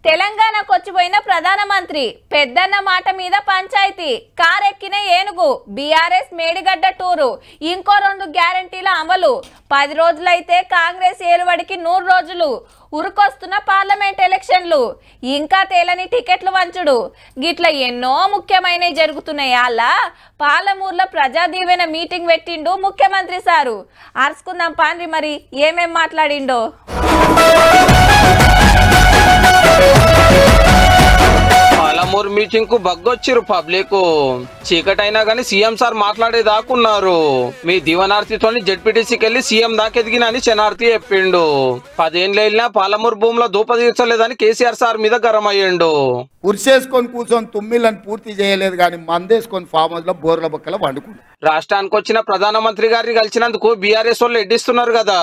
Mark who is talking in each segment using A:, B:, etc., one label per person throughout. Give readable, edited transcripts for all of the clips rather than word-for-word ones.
A: తెలంగాణకు వచ్చిపోయిన ప్రధానమంత్రి పెద్దన్న మాట మీద పంచాయతీ కారెక్కిన ఏనుగు బీఆర్ఎస్ మేడిగడ్డ టూరు ఇంకో 2 గ్యారంటీల అమలు 10 రోజులైతే కాంగ్రెస్ ఏలువడికి 100 రోజులు ఉరుకొస్తున్న పార్లమెంట్ ఎలక్షన్లు ఇంకా తేలని టికెట్లు వంచుడు గిట్ల ఎన్నో ముఖ్యమైనవి జరుగుతున్నాయి. అలా పాలమూరులో ప్రజా దీవెన మీటింగ్ పెట్టిండు ముఖ్యమంత్రి సారు. అరుచుకుందాం పాండ్రి మరి ఏమేం మాట్లాడిండో.
B: పాలమూరు మీటింగ్ కు బగ్గొచ్చిరు పబ్లిక్. చీకటైనా గానీ సీఎం సార్ మాట్లాడేదాకున్నారు. మీ దీవనార్తితోని జెడ్పీటీసీకి వెళ్లి సీఎం దాకెదిగిన అని శనార్థి చెప్పిండు. 10 ఏళ్ళు వెళ్ళినా పాలమూరు భూమిలో దూప తీర్చలేదని కేసీఆర్ సార్ మీద గరం అయ్యిండు.
C: ఉరిసేసుకొని కూర్చొని తుమ్మిళ్ళని పూర్తి చేయలేదు కానీ మందేసుకొని ఫామ్ హౌస్ లో బోర్ల బొక్కల వండుకుంటు.
B: రాష్ట్రానికి వచ్చిన ప్రధానమంత్రి గారిని కలిసినందుకు బీఆర్ఎస్ వాళ్ళు ఎడ్డిస్తున్నారు కదా.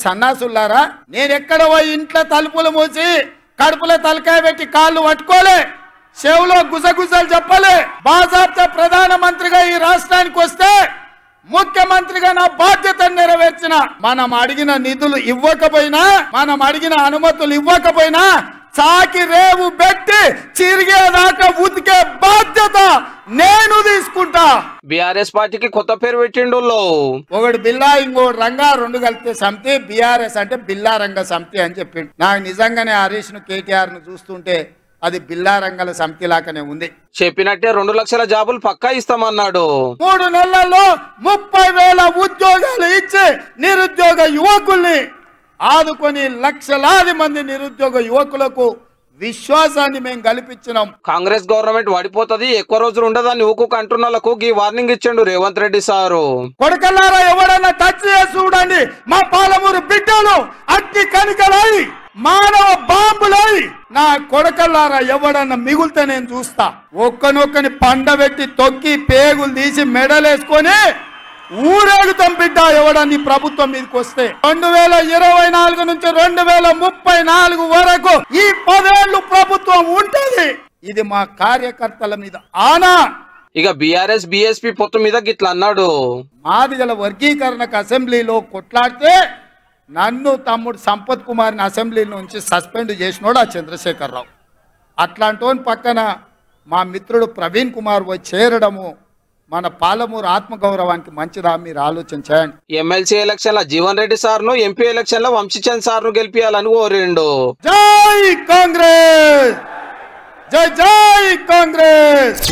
C: సన్నాసులారా, నేను ఎక్కడ పోయి ఇంట్లో తలుపులు మూసి కడుపులో తలకాయ పెట్టి కాళ్ళు పట్టుకోలే, చెవులో గుసగుసలు చెప్పలే. బాజాబ్తా ప్రధానమంత్రిగా ఈ రాష్ట్రానికి వస్తే ముఖ్యమంత్రిగా నా బాధ్యతను నెరవేర్చిన, మనం అడిగిన నిధులు ఇవ్వకపోయినా, మనం అడిగిన అనుమతులు ఇవ్వకపోయినా చాకి రేవు పెట్టి చిరిగేదాకా ఉతికే బాధ్యత నేను తీసుకుంటా.
B: బీఆర్ఎస్ పార్టీకి కొత్త పేరు పెట్టిండు.
C: ఒకటి బిల్లా, ఇంకోటి రంగా, 2 కలిపితే సమితి. బీఆర్ఎస్ అంటే బిల్లా రంగ సమితి అని చెప్పిండు. నాకు నిజంగానే హరీష్ ను కేటీఆర్ ను చూస్తుంటే అది బిల్లా రంగల సమితి లాగానే ఉంది.
B: చెప్పినట్టే 2 లక్షల జాబులు పక్కా ఇస్తామన్నాడు.
C: 3 నెలల్లో 30,000 ఉద్యోగాలు ఇచ్చి నిరుద్యోగ యువకుల్ని ఆదుకొని లక్షలాది మంది నిరుద్యోగ యువకులకు విశ్వాసాన్ని మేము కల్పించినాం.
B: కాంగ్రెస్ గవర్నమెంట్ పడిపోతుంది, ఎక్కువ రోజులు ఉండదని ఊకు అంటున్నలకు ఈ వార్నింగ్ ఇచ్చిండు రేవంత్ రెడ్డి సారు.
C: కొడకల్లారా, ఎవడన్నా టచ్ చేసి చూడండి, మా పాలమూరు బిడ్డలు అట్టి కనికలై మానవ బాంబులై నా కొడకల్లారా ఎవడన్నా మిగులుతే నేను చూస్తా. ఒక్కనొక్కని పండబెట్టి తొక్కి పేగులు తీసి మెడలేసుకొని ఊరేగుతాం బిడ్డ ఎవడని ప్రభుత్వం మీదకి వస్తే. 2024 నుంచి 2034 వరకు ఈ 10 ఏళ్ళు ప్రభుత్వం ఉంటది. ఇది మా కార్యకర్తల మీద ఆనా.
B: ఇక బీఆర్ఎస్ బీఎస్పీ పొత్తు మీద గిట్లా అన్నాడు.
C: మాదిగల వర్గీకరణకు అసెంబ్లీలో కొట్లాడితే నన్ను తమ్ముడు సంపత్ కుమార్ని అసెంబ్లీ నుంచి సస్పెండ్ చేసినోడు ఆ చంద్రశేఖరరావు. అట్లాంటి పక్కన మా మిత్రుడు ప్రవీణ్ కుమార్ వచ్చి చేరడము మన పాలమూరు ఆత్మగౌరవానికి మంచిదా? మీరు ఆలోచన చేయండి.
B: ఎమ్మెల్సీ ఎలక్షన్ లో జీవన్ రెడ్డి సార్ను, ఎంపీ ఎలక్షన్ లో వంశీచంద్ సార్ను గెలిపియాలని కోరిండు.
C: జై కాంగ్రెస్, జై జై కాంగ్రెస్.